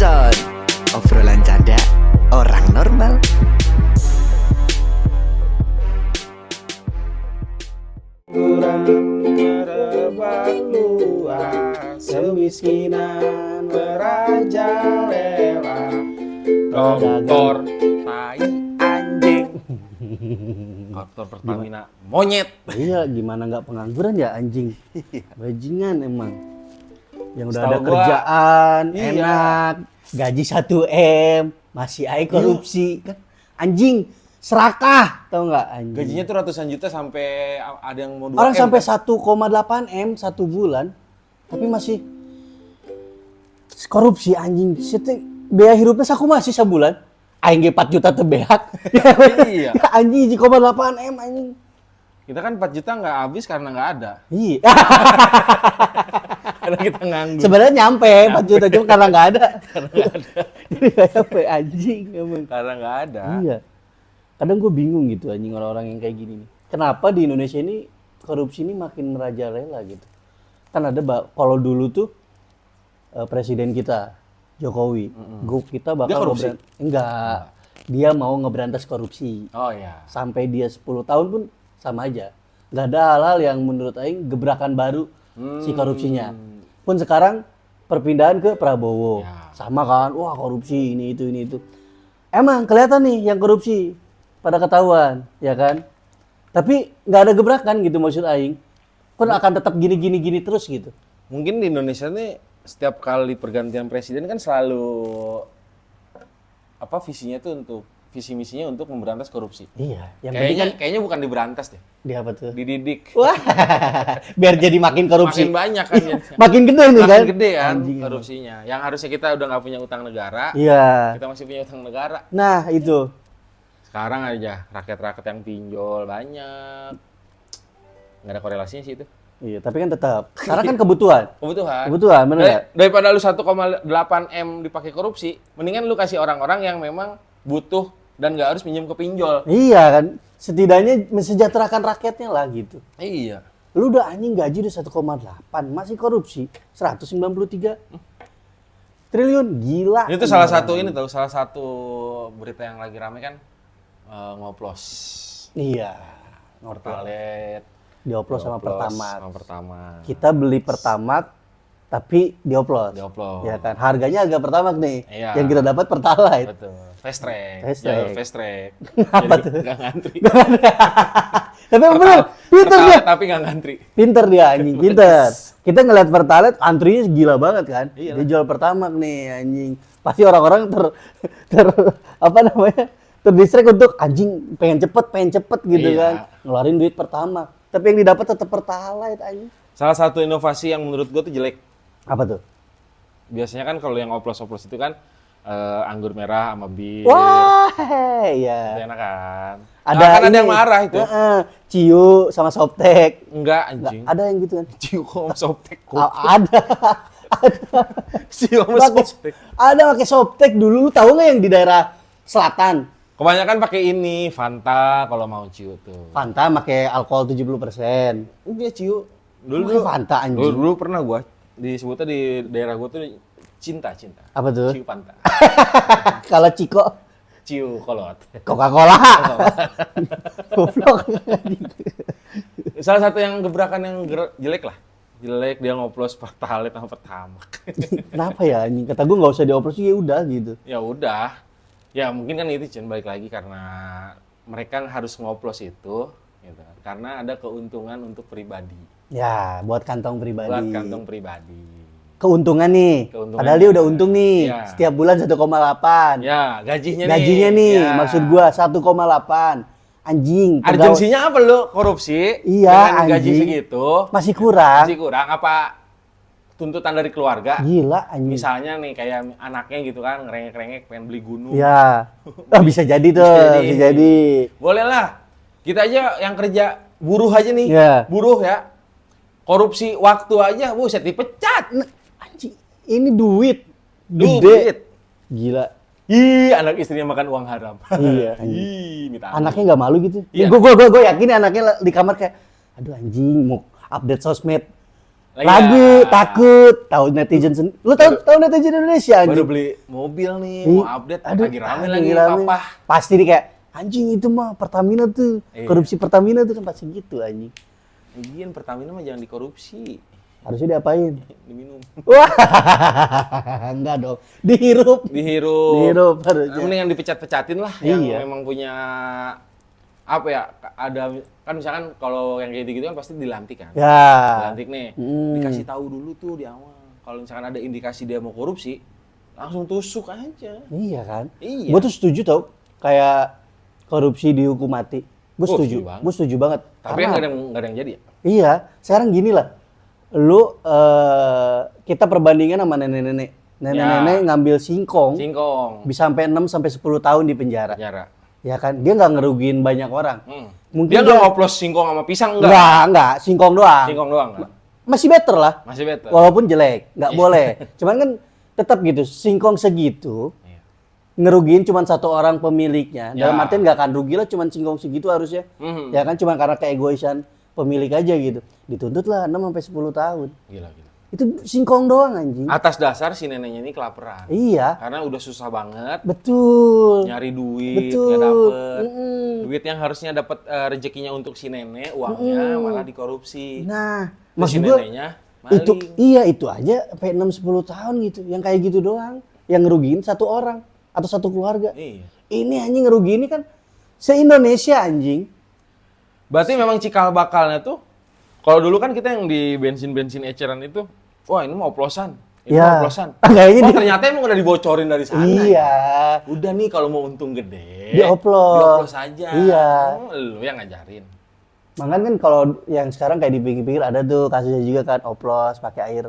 episode obrolan canda orang normal. Kurang merebak luas, kemiskinan merajalela, dokter tai anjing, dokter Pertamina monyet. Iya, gimana nggak pengangguran ya anjing? Bajingan emang. Yang udah Setahu ada gua, kerjaan, iya. enak, gaji 1 M, masih aja korupsi. Kan anjing, serakah, tau nggak anjing? Gajinya tuh ratusan juta sampai ada yang mau 2 Orang M, sampai kan? 1,8 M 1 bulan, tapi masih korupsi anjing. Biaya hidupnya aku masih sebulan. Aing ge 4 juta tebehak. Iya. Anjing 1,8 M anjing. Kita kan 4 juta nggak habis karena nggak ada. Iya. Karena kita nganggur. Sebenarnya nyampe 4 juta cuma karena nggak ada. Jadi kayak apa anjing emang. Karena nggak ada. Iya. Kadang gue bingung gitu anjing orang-orang yang kayak gini nih. Kenapa di Indonesia ini korupsi ini makin merajalela gitu. Kan ada kalau dulu tuh presiden kita Jokowi, kita Dia bakal korupsi? enggak. Dia mau ngeberantas korupsi. Oh iya. Sampai dia 10 tahun pun sama aja. Nggak ada hal-hal yang menurut aing gebrakan baru si korupsinya. Pun sekarang perpindahan ke Prabowo. Ya. Sama kan, wah korupsi ini itu. Emang kelihatan nih yang korupsi pada ketahuan, ya kan? Tapi nggak ada gebrakan gitu maksud aing. Pun akan tetap gini terus gitu. Mungkin di Indonesia nih setiap kali pergantian presiden kan selalu visinya tuh visi misinya untuk memberantas korupsi. Iya, yang penting kan Kayaknya bukan diberantas deh, di apa tuh? dididik. Wah, biar jadi makin korupsi. Makin banyak kan ya. Makin gede nih kan? Makin gede kan Anjing, korupsinya. Yang harusnya kita udah nggak punya utang negara, iya. kita masih punya utang negara. Nah, itu. Sekarang aja rakyat-rakyat yang pinjol banyak. Nggak ada korelasinya sih itu. Iya, tapi kan tetap. Karena kan kebutuhan. Kebutuhan, bener nggak? Daripada lu 1,8 M dipakai korupsi, mendingan lu kasih orang-orang yang memang butuh dan nggak harus pinjam ke pinjol. Iya kan, setidaknya mensejahterakan rakyatnya lah gitu. Iya. Lu udah anjing gaji udah 1,8, masih korupsi 193 triliun, gila. Itu salah satu salah satu berita yang lagi rame kan ngoplos Iya, ngerti. Pertalite, Dioplos sama Pertamax. sama Pertamax. Kita beli Pertamax tapi dioplos. Dioplos. Ya kan, harganya agak Pertamax nih. Iya. Yang kita dapat Pertalite. Betul. Fast track. Fast Jalur track. fast track. Apa Jadi tuh? nggak ngantri. Tapi bener, pinter dia. Tapi nggak ngantri. Pinter dia anjing, pinter. Kita ngeliat Pertalite antrinya gila banget kan. Iya. Dia jual Pertamax nih anjing. Pasti orang-orang terdistract untuk anjing pengen cepet gitu Iya. kan. Ngeluarin duit Pertamax. Tapi yang didapat tetap Pertalite anjing. Salah satu inovasi yang menurut gue tuh jelek. Apa tuh? Biasanya kan kalau yang oplos-oplos itu kan anggur merah sama bir. Wah, iya. Itu enak kan. Ada Kan ada ini. yang marah itu. Ciu sama Softtek. Enggak Nggak, anjing. ada yang gitu kan. Ciu sama Softtek. Ada. Ciu sama Pakai- Softtek. Ada pakai Softtek dulu. Lu tahu nggak yang di daerah selatan? Kebanyakan pakai ini, Fanta kalau mau ciu tuh. Fanta pakai alkohol 70%. Dia ciu. Pakai Fanta, anjing. Dulu pernah gua disebutnya di daerah gua tuh cinta. Apa tuh? Ciu Fanta. Kalau Ciko, Ciu kolot. Coca-Cola. Goblok. Salah satu yang gebrakan yang jelek lah. Jelek dia ngoplos Pertalite sama Pertamax. Kenapa ya anjing? Kata gue nggak usah dioperasi ya udah gitu. Ya udah. Ya mungkin kan itu Cen, balik lagi karena mereka harus ngoplos itu gitu. Karena ada keuntungan untuk pribadi. Ya, buat kantong pribadi. Buat kantong pribadi. Keuntungan nih. Keuntungan. Padahal dia udah untung nih. Iya. Setiap bulan 1,8. Ya, gajinya Gajinya nih, Ya. maksud gua 1,8. Anjing. Urgensinya apa lu? Korupsi? Iya, dengan gaji anjing. segitu. Masih kurang. Masih kurang apa tuntutan dari keluarga? Gila anjing. Misalnya nih kayak anaknya gitu kan ngerengek-ngerengek pengen beli gunung. Ya. Bisa jadi tuh, bisa jadi. Boleh lah. Kita aja yang kerja buruh aja nih. Iya. Buruh ya. Korupsi waktu aja, buset dipecat. Nah, anjing, ini duit. Duit. Gila. Ih, anak istrinya makan uang haram. Iya, anjing. Ih, minta ampun. Anaknya nggak malu gitu. Iya. Gue yakin anaknya di kamar kayak, aduh anjing mau update sosmed. Lagu takut, tahu netizen lu tahu netizen Indonesia baru anjing. beli mobil nih, mau update, lagi rame lagi rame. papa. Pasti nih kayak anjing itu mah Pertamina tuh, Iya. korupsi Pertamina tuh kan pasti gitu anjing. Lagian Pertamina mah jangan dikorupsi, Harusnya diapain? diminum, Wah, enggak dong, dihirup dihirup. harusnya. Mendingan dipecat-pecatin lah, Iya. yang memang punya apa ya? Ada kan misalkan kalau yang kayak gitu kan pasti dilantik kan, Ya, dilantik nih, dikasih tahu dulu tuh di awal. Kalau misalkan ada indikasi dia mau korupsi, langsung tusuk aja. iya kan? Iya. Gue tuh setuju tau, kayak korupsi dihukum mati. Gue Oh, setuju, setuju banget. gue setuju banget. Tapi kan nggak ada yang jadi ya. Iya, sekarang gini lah. Lu kita perbandingan sama nenek-nenek. Nenek-nenek ngambil singkong Singkong, bisa sampai 6 sampai 10 tahun di penjara. penjara. Ya kan? Dia nggak ngerugiin banyak orang. Mungkin Dia nggak ngoplos singkong sama pisang enggak? enggak, singkong doang. Singkong doang enggak? Masih better lah. Masih better. Walaupun jelek, nggak boleh. Cuman kan tetap gitu, singkong segitu Iya. ngerugiin cuma satu orang pemiliknya. Dalam Ya. artian nggak akan rugi lah cuma singkong segitu harusnya. Ya kan cuma karena keegoisan pemilik aja gitu. Dituntut lah 6 sampai 10 tahun. Gila. Itu singkong doang anjing. Atas dasar si neneknya ini kelaparan. Iya, Karena udah susah banget betul. nyari duit, Betul. nggak dapet. Mm-mm. Duit yang harusnya dapat rezekinya untuk si nenek, uangnya malah dikorupsi. Nah, Terus maksud si gua neneknya itu maling. iya itu aja sampai 6 10 tahun gitu. Yang kayak gitu doang. Yang ngerugiin satu orang atau satu keluarga. Iya. Ini anjing ngerugiin ini kan se-Indonesia anjing. Berarti memang cikal bakalnya tuh, kalau dulu kan kita yang di bensin-bensin eceran itu, wah ini mau oplosan, ini Ya. mau oplosan. Kayaknya Oh di- ternyata emang udah dibocorin dari sana. Iya. Udah nih kalau mau untung gede, Dioplos. dioplos aja. Iya. Lu yang ngajarin. Makanya kan kalau yang sekarang kayak dipikir-pikir ada tuh kasusnya juga kan oplos pakai air,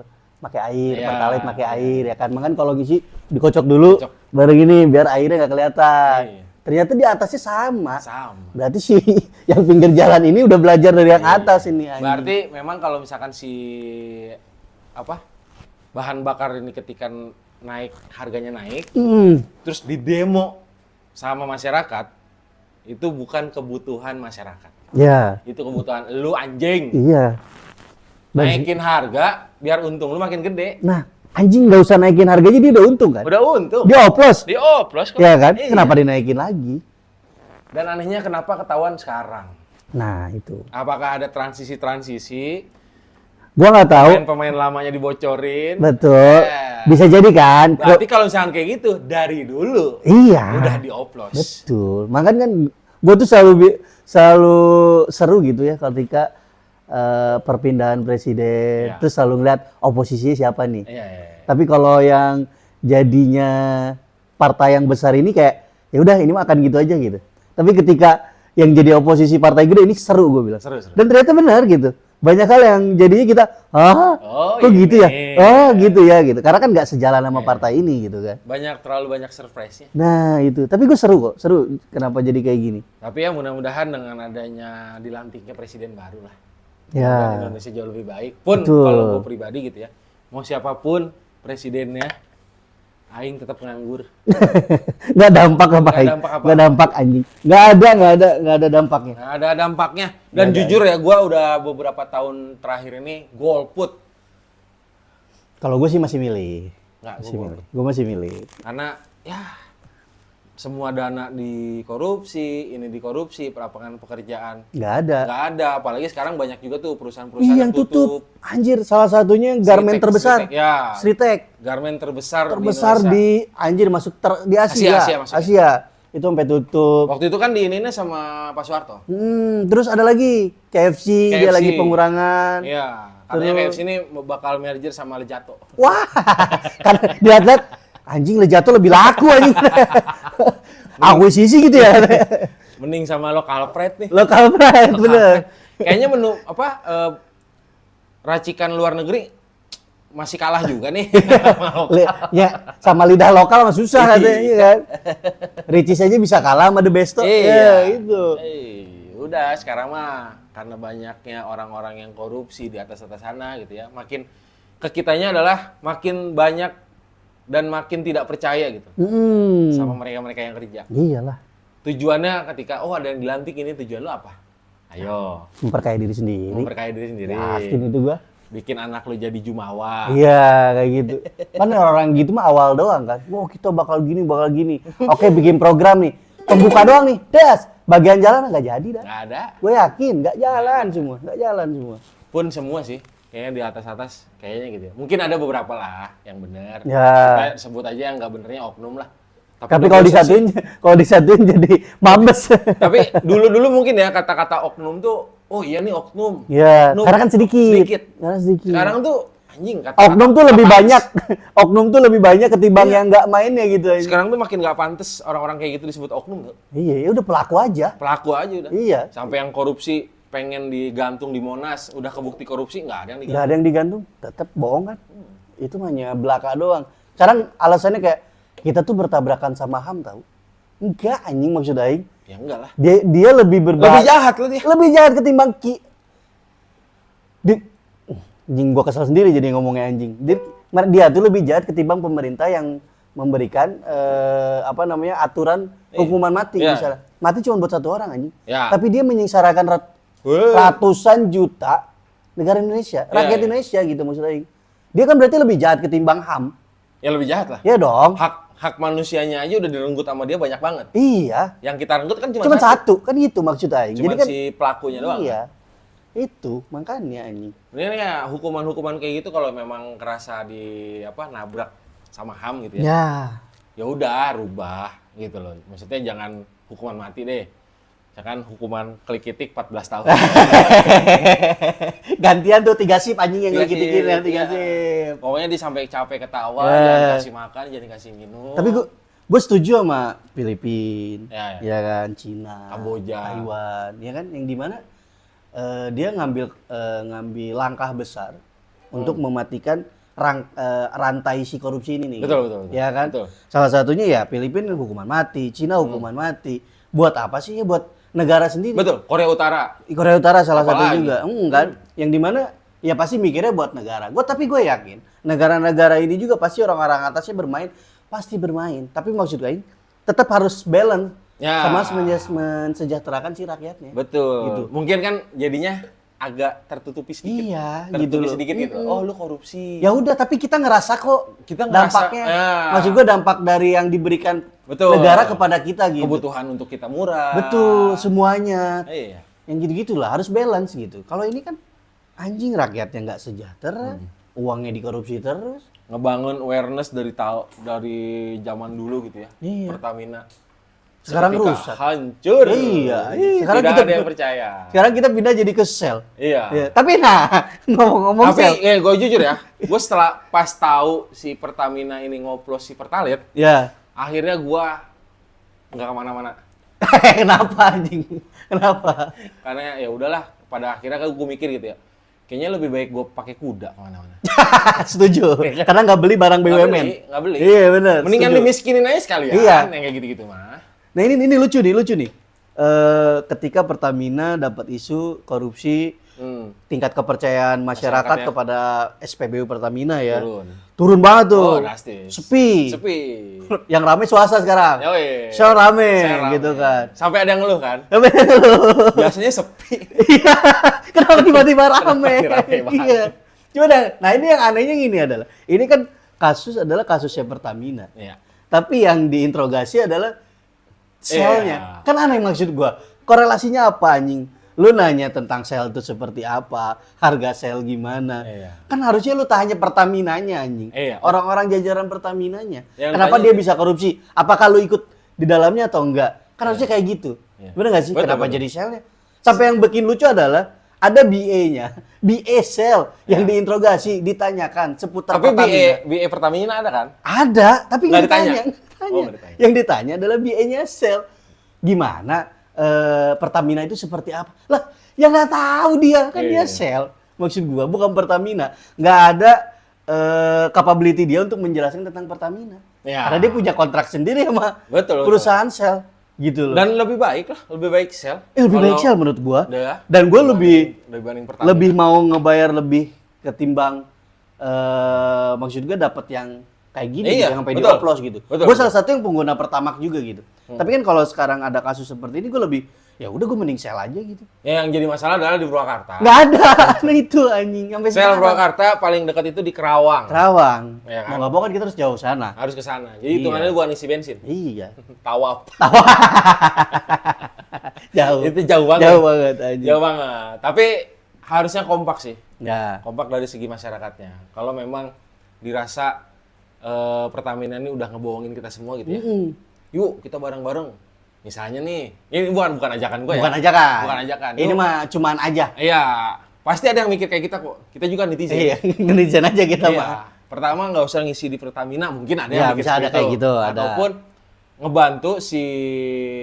Iya. pertalite pakai air ya kan. Makanya kalau ngisi dikocok dulu Kocok. baru gini biar airnya nggak kelihatan. Iya. Ternyata di atasnya sama. Sama. Berarti sih yang pinggir jalan ini udah belajar dari yang atas ini anjing. Berarti memang kalau misalkan si apa bahan bakar ini ketika naik harganya naik, terus didemo sama masyarakat, itu bukan kebutuhan masyarakat. Ya, Itu kebutuhan lu anjing. iya. Naikin harga biar untung lu makin gede. Nah, anjing nggak usah naikin harganya dia udah untung kan? Udah untung. Dia oplos. Dioplos kok. Ya kan? Iya. Kenapa dinaikin lagi? Dan anehnya kenapa ketahuan sekarang? Nah, itu. Apakah ada transisi-transisi? Gua nggak tahu. Pemain lamanya dibocorin. Betul. Ya. Bisa jadi kan? Berarti kalau misalkan kayak gitu dari dulu Iya. udah dioplos. Betul. Makanya kan gue tuh selalu seru gitu ya ketika perpindahan presiden. Iya. Terus selalu ngeliat oposisinya siapa nih. Iya, iya. Tapi kalau yang jadinya partai yang besar ini kayak ya udah ini mah akan gitu aja gitu. Tapi ketika yang jadi oposisi partai gede ini seru gue bilang. Seru. Dan ternyata benar gitu. Banyak hal yang jadinya kita, Oh, kok gitu ya? ini. Oh gitu ya gitu. Karena kan nggak sejalan sama partai ini gitu kan. Terlalu banyak surprise-nya. Nah itu, tapi gue seru kok, seru kenapa jadi kayak gini. Tapi ya mudah-mudahan dengan adanya dilantiknya presiden baru lah. Ya. Dan Indonesia jauh lebih baik. Pun Betul. kalau gue pribadi gitu ya, mau siapapun presidennya, aing tetap nganggur. Nggak dampak apa Nggak Aing. dampak apa-apa. Nggak dampak anjing. Nggak ada dampaknya. Nggak ada dampaknya. Dan jujur ya, gue udah beberapa tahun terakhir ini golput. Kalau gue sih masih milih. Nggak, Masih gue milih. Gue masih milih. Karena ya semua dana dikorupsi, ini dikorupsi, lapangan pekerjaan Nggak ada. nggak ada. Apalagi sekarang banyak juga tuh Ih, perusahaan-perusahaan yang tutup. Anjir, salah satunya garment Sritek, terbesar. Sritek, ya. Sritek. Garmen terbesar Terbesar Indonesia. di anjir masuk di Asia. Asia maksudnya. Asia. Itu sampai tutup. Waktu itu kan di ininya sama Pak Soeharto. Terus ada lagi KFC, dia KFC. lagi pengurangan. Iya. Katanya KFC ini bakal merger sama Lejato. Wah, kan dilihat-lihat anjing Lejato lebih laku anjing. Akuisisi gitu ya. Mending sama lokal pride nih. Lokal pride, bener. Kayaknya menu apa racikan luar negeri masih kalah juga nih. Ya, sama lidah lokal mah susah katanya iya kan. Ricis aja bisa kalah sama The Besto. Ya, itu. Udah sekarang mah karena banyaknya orang-orang yang korupsi di atas sana gitu ya. Makin ke kitanya adalah makin banyak dan makin tidak percaya gitu sama mereka-mereka yang kerja. Iyalah. Tujuannya ketika ada yang dilantik ini tujuan lu apa? Ayo Memperkaya diri sendiri. memperkaya diri sendiri. Yakin itu gua. bikin anak lu jadi jumawa. Iya, kayak gitu. Kan orang gitu mah awal doang kan. Wah, kita bakal gini. Oke, bikin program nih. Pembuka doang nih. Des, bagian jalan nggak jadi dah. Nggak ada. Gue yakin nggak jalan semua. Pun semua sih. Kayaknya di atas kayaknya gitu ya. Mungkin ada beberapa lah yang benar. Ya. Kita sebut aja yang nggak benernya oknum lah. Tapi kalau disatuin jadi mabes. Tapi dulu mungkin ya kata-kata oknum tuh, oh iya nih oknum. Ya, Oknum karena kan sedikit. Sekarang tuh anjing kata Oknum tuh lebih banyak. Oknum tuh lebih banyak ketimbang yang nggak mainnya gitu. Sekarang tuh makin nggak pantas orang-orang kayak gitu disebut oknum tuh. Iya, ya udah pelaku aja. Pelaku aja udah. Iya. Sampai yang korupsi pengen digantung di Monas, udah kebukti korupsi nggak ada yang digantung. Nggak ada yang digantung, tetap bohong kan. Itu hanya belaka doang. Sekarang alasannya kayak kita tuh bertabrakan sama HAM tahu. Enggak anjing maksud aing. Ya enggak lah. Dia lebih Lebih jahat loh dia. Lebih jahat ketimbang anjing gua kesal sendiri jadi ngomongnya anjing. Dia tuh lebih jahat ketimbang pemerintah yang memberikan aturan hukuman mati misalnya. Mati cuma buat satu orang anjing. Ya. Tapi dia menyengsarakan ratusan juta negara Indonesia, rakyat Indonesia gitu maksud aing. Dia kan berarti lebih jahat ketimbang HAM. Ya lebih jahat lah. Ya dong. Hak manusianya aja udah direnggut sama dia banyak banget. Iya. Yang kita renggut kan Cuma satu. Kan itu maksud aing. Cuma Jadi kan si pelakunya doang. Iya. Itu makanya anjing. Ini ya hukuman-hukuman kayak gitu kalau memang kerasa nabrak sama HAM gitu ya. Ya. Ya udah rubah gitu loh. Maksudnya jangan hukuman mati deh. Misalkan hukuman klik-kitik 14 tahun. Gantian tuh 3 sip anjing yang 3 dikit-dikit yang 3 iya. sip. Pokoknya sampai capek ketawa, jangan kasih makan, jangan kasih minum. Tapi gue setuju sama Filipina, Ya. ya kan, Cina, Kamboja, Taiwan, ya kan, yang dimana dia ngambil langkah besar untuk mematikan rantai si korupsi ini nih. Betul. Ya kan? Betul. Salah satunya ya Filipina hukuman mati, Cina hukuman mati. Buat apa sih ya? Buat negara sendiri. Betul. Korea Utara. Korea Utara salah satu Apalagi? juga. Kan? Yang dimana ya pasti mikirnya buat negara. Tapi gue yakin negara-negara ini juga pasti orang-orang atasnya pasti bermain. Tapi maksud gue tetap harus balance sama mensejahterakan si rakyatnya. Betul. Gitu. Mungkin kan jadinya agak tertutupi sedikit. Iya, tertutupi gitu loh. sedikit gitu. Oh, lu korupsi. Ya udah, tapi kita ngerasa kok Kita ngerasa, dampaknya. ya. Maksud gue dampak dari yang diberikan Betul. negara kepada kita gitu. Kebutuhan untuk kita murah. Betul, semuanya. Iya. Yang gitu-gitulah harus balance gitu. Kalau ini kan anjing rakyatnya nggak sejahtera, uangnya dikorupsi terus. Ngebangun awareness dari zaman dulu gitu ya. Iya. Pertamina. Sekarang Ketika rusak. Hancur. Iya. Sekarang tidak ada yang percaya. Sekarang kita pindah jadi ke sel. Iya. Ya, tapi ngomong-ngomong Tapi sel. gue jujur ya, gue setelah pas tahu si Pertamina ini ngoplos si Pertalite, Ya. akhirnya gue nggak kemana-mana. Kenapa anjing? Kenapa? Karena ya udahlah, pada akhirnya gue mikir gitu ya, kayaknya lebih baik gue pakai kuda kemana-mana. Setuju. Karena nggak beli barang BUMN. Nggak beli. Iya benar. Mendingan setuju. dimiskinin aja sekalian, Iya. yang kayak gitu-gitu mah. Nah ini lucu nih. Ketika Pertamina dapat isu korupsi, tingkat kepercayaan masyarakat Masyarakatnya. kepada SPBU Pertamina ya Turun banget tuh. Oh, drastis. Sepi. Yang rame swasta sekarang. Yoi. Show rame gitu kan. Sampai ada yang ngeluh kan. Biasanya sepi. Iya. Kenapa tiba-tiba rame? Rame banget. Iya. Cuma nah ini yang anehnya gini adalah, ini kan kasusnya Pertamina. Iya. Tapi yang diinterogasi adalah selnya. Iya. Kan aneh maksud gua. Korelasinya apa anjing? Lu nanya tentang sel itu seperti apa, harga sel gimana. Iya. Kan harusnya lu tanya Pertaminanya anjing. Iya. Orang-orang jajaran Pertaminanya. Yang Kenapa tanya- dia bisa korupsi? Apakah lu ikut di dalamnya atau enggak? Kan harusnya kayak gitu. Iya. Bener gak sih? Betul, Kenapa betul. jadi selnya? Sampai yang bikin lucu adalah ada BA-nya, BA sel yang diinterogasi, ditanyakan seputar Tapi Pertamina. BE Pertamina ada kan? Ada, tapi nggak Nggak ditanya. ditanya. Nggak ditanya. Oh, nggak ditanya. Yang ditanya adalah BA-nya sel. Gimana Pertamina itu seperti apa? Lah, yang nggak tahu dia kan Iya, dia iya. sel. Maksud gua bukan Pertamina. Nggak ada capability dia untuk menjelaskan tentang Pertamina. Ya. Karena dia punya kontrak sendiri sama Betul, betul. perusahaan sel. Gitu loh. Dan lebih baik lah, lebih baik sel. Lebih baik Kalau- sel menurut gua. Udah. Dan gua Dibanding Pertamina. lebih mau ngebayar lebih ketimbang maksud gue dapat yang kayak gini Iya, gitu, yang sampai betul. dioplos gitu. Betul, Gue betul. salah satu yang pengguna Pertamax juga gitu. Tapi kan kalau sekarang ada kasus seperti ini gue lebih ya udah gue mending sel aja gitu. Ya, yang jadi masalah adalah di Purwakarta. Nggak ada, nah itu anjing. Sampai Sel sekarang. Purwakarta paling dekat itu di Kerawang. Kerawang. Ya kan? Mau nggak mau kan kita harus jauh sana. Harus ke sana. Jadi hitungannya bukan isi bensin. Iya. Tawaf. Jauh. Itu jauh banget. Jauh banget anjing. Jauh banget. Tapi harusnya kompak sih. Ya. Kompak dari segi masyarakatnya. Kalau memang dirasa Pertamina ini udah ngebohongin kita semua gitu ya. Yuk kita bareng-bareng. Misalnya nih, ini bukan ajakan gue ya. Bukan ajakan. Bukan ajakan. Ini Yuk. mah cuman aja. Iya, pasti ada yang mikir kayak kita kok. Kita juga netizen. Iya, netizen aja kita Iya. mah. Pertama nggak usah ngisi di Pertamina, mungkin ada Ya, yang mikir bisa ada seperti kayak itu. gitu, ada. Ataupun ngebantu si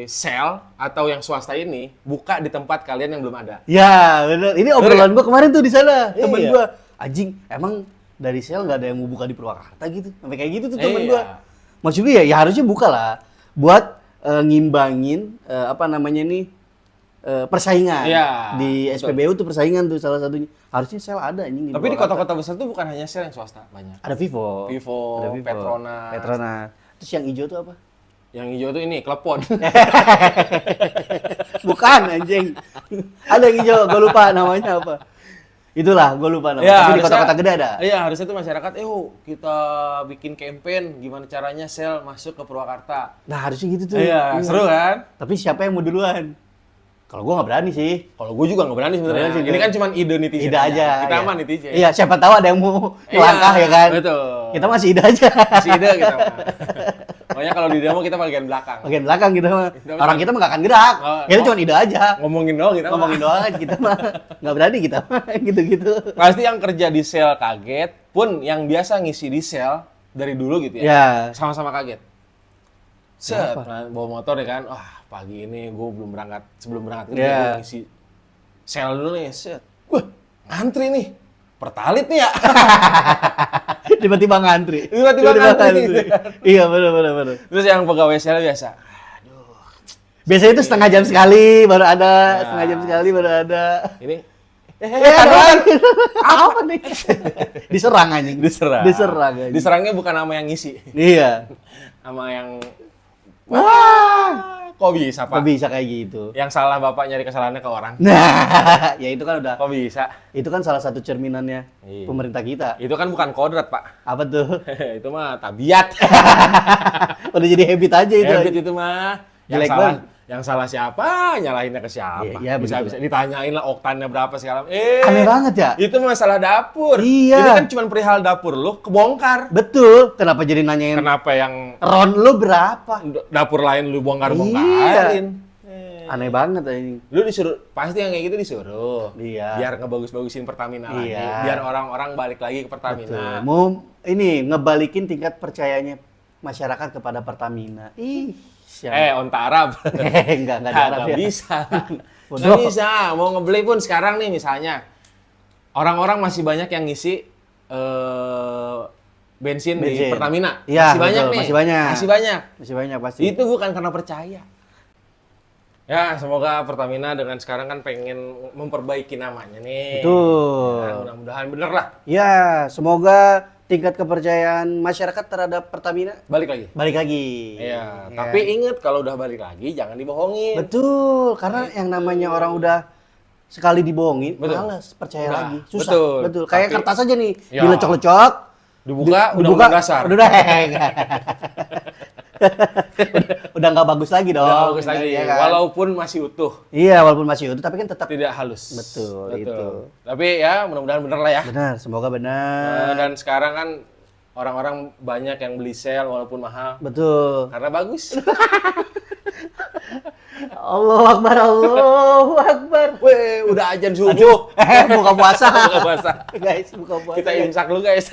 Shell atau yang swasta ini buka di tempat kalian yang belum ada. Ya, bener. Ini obrolan gua kemarin tuh di sana. Iya. Temen gua, anjing, emang dari sel nggak ada yang mau buka di Purwakarta gitu. Sampai kayak gitu tuh temen Iya. gua. Maksud gue ya harusnya buka lah buat ngimbangin apa namanya nih persaingan. Iya, Di betul. SPBU tuh persaingan tuh salah satunya. Harusnya sel ada anjing. Tapi di Purwakarta. kota-kota besar tuh bukan hanya Shell yang swasta, banyak. ada Vivo. Vivo, Ada Petronas. Petronas. Terus yang hijau tuh apa? Yang hijau tuh ini, klepon. Bukan anjing. Ada yang hijau, gue lupa namanya apa. Itulah, gue lupa namanya. Ya, Tapi di harusnya- kota-kota gede ada. Iya, harusnya tuh masyarakat, kita bikin campaign gimana caranya Shell masuk ke Purwakarta. Nah, harusnya gitu tuh. Iya, seru kan? Tapi siapa yang mau duluan? Kalau gue nggak berani sih. Kalau gue juga nggak berani sebenarnya. Berani sih, Ini kan cuma ide netizen. Ide aja. Kita iya. mah netizen. Iya, siapa tahu ada yang mau Iya, langkah ya kan. Betul. Kita masih ide aja. Masih ide kita mah. Makanya kalau di demo kita bagian belakang. Bagian belakang kita mah. Kita Orang kita mah nggak akan gerak. Oh, Kita oh. cuma ide aja. Ngomongin doang kita mah. Ngomongin doang aja kita mah. Nggak berani kita mah. Gitu-gitu. Pasti yang kerja di Shell kaget, pun yang biasa ngisi di Shell dari dulu gitu ya. Ya. Sama-sama kaget. Set, Kenapa? nah, bawa motor ya kan. Wah, pagi ini gue belum berangkat. Sebelum berangkat kerja Ya. gue ngisi Shell dulu nih. Set. Wah, ngantri nih. Pertalit nih ya. Tiba-tiba ngantri. Tiba-tiba ngantri. Iya, benar. Terus yang pegawai Shell biasa. Biasanya itu setengah jam sekali baru ada, Ya. setengah jam sekali baru ada. Ini Ada lagi. Apa nih? Diserang anjing. diserang. Diserang anjing. Diserangnya bukan sama yang ngisi. Iya. Sama yang Wah. kok bisa, Pak? Kok bisa kayak gitu? Yang salah Bapak nyari kesalahannya ke orang. Nah, ya itu kan udah. Kok bisa? Itu kan salah satu cerminannya Iya. pemerintah kita. Itu kan bukan kodrat, Pak. Apa tuh? Itu mah tabiat. Udah jadi habit aja itu. Habit itu mah. Yang Jelek salah, banget. yang salah siapa? Nyalahinnya ke siapa? Iya, bisa begitu. ditanyain lah oktannya berapa segala. Aneh banget ya? Itu masalah dapur. Iya. Ini kan cuma perihal dapur lu kebongkar. Betul. Kenapa jadi nanyain Kenapa yang ron lu berapa? dapur lain lu bongkar-bongkarin? Aneh banget anjing. Lu disuruh, pasti yang kayak gitu disuruh. Iya. Biar ngebagus-bagusin Pertamina lagi. Iya. Biar orang-orang balik lagi ke Pertamina. Mau ini ngebalikin tingkat percayanya masyarakat kepada Pertamina. Ih, siapa? Onta Arab. Enggak ada Nggak ya. bisa. Bodoh. Nggak bisa. Mau ngebeli pun sekarang nih misalnya. Orang-orang masih banyak yang ngisi bensin di Bensin. Pertamina. Iya, masih banyak betul, nih. masih banyak. Masih banyak. Masih banyak pasti. Itu bukan karena percaya. Ya, semoga Pertamina dengan sekarang kan pengen memperbaiki namanya nih. Betul. Ya, mudah-mudahan bener lah. Ya, semoga tingkat kepercayaan masyarakat terhadap Pertamina Balik lagi. balik lagi. Iya, Ya. tapi inget kalau udah balik lagi jangan dibohongin. Betul, karena yang namanya orang udah sekali dibohongin, Betul. males percaya Udah, lagi. Susah. betul. Betul. Kayak Tapi- kertas aja nih, Ya. dilecok-lecok, Dibuka, dibuka, undang-undang dasar. Udah, udah nggak bagus lagi dong. Udah bagus lagi. Iya kan? Walaupun masih utuh. Iya, walaupun masih utuh, tapi kan tetap Tidak halus. Betul, itu. Tapi ya mudah-mudahan bener lah ya. benar. Semoga benar. Dan sekarang kan orang-orang banyak yang beli sel walaupun mahal. Betul. Karena bagus. Allahu Akbar, Allahu Akbar. Weh, udah ajan subuh. Buka puasa. Buka puasa. Guys, buka puasa. Kita guys. imsak dulu guys.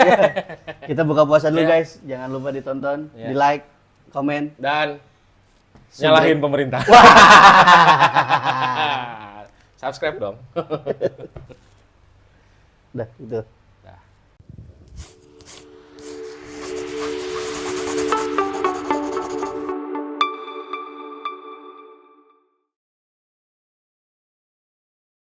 Kita buka puasa dulu Ya. guys. Jangan lupa ditonton, Ya. di like, komen. Dan nyalahin pemerintah. Subscribe dong. Udah, gitu.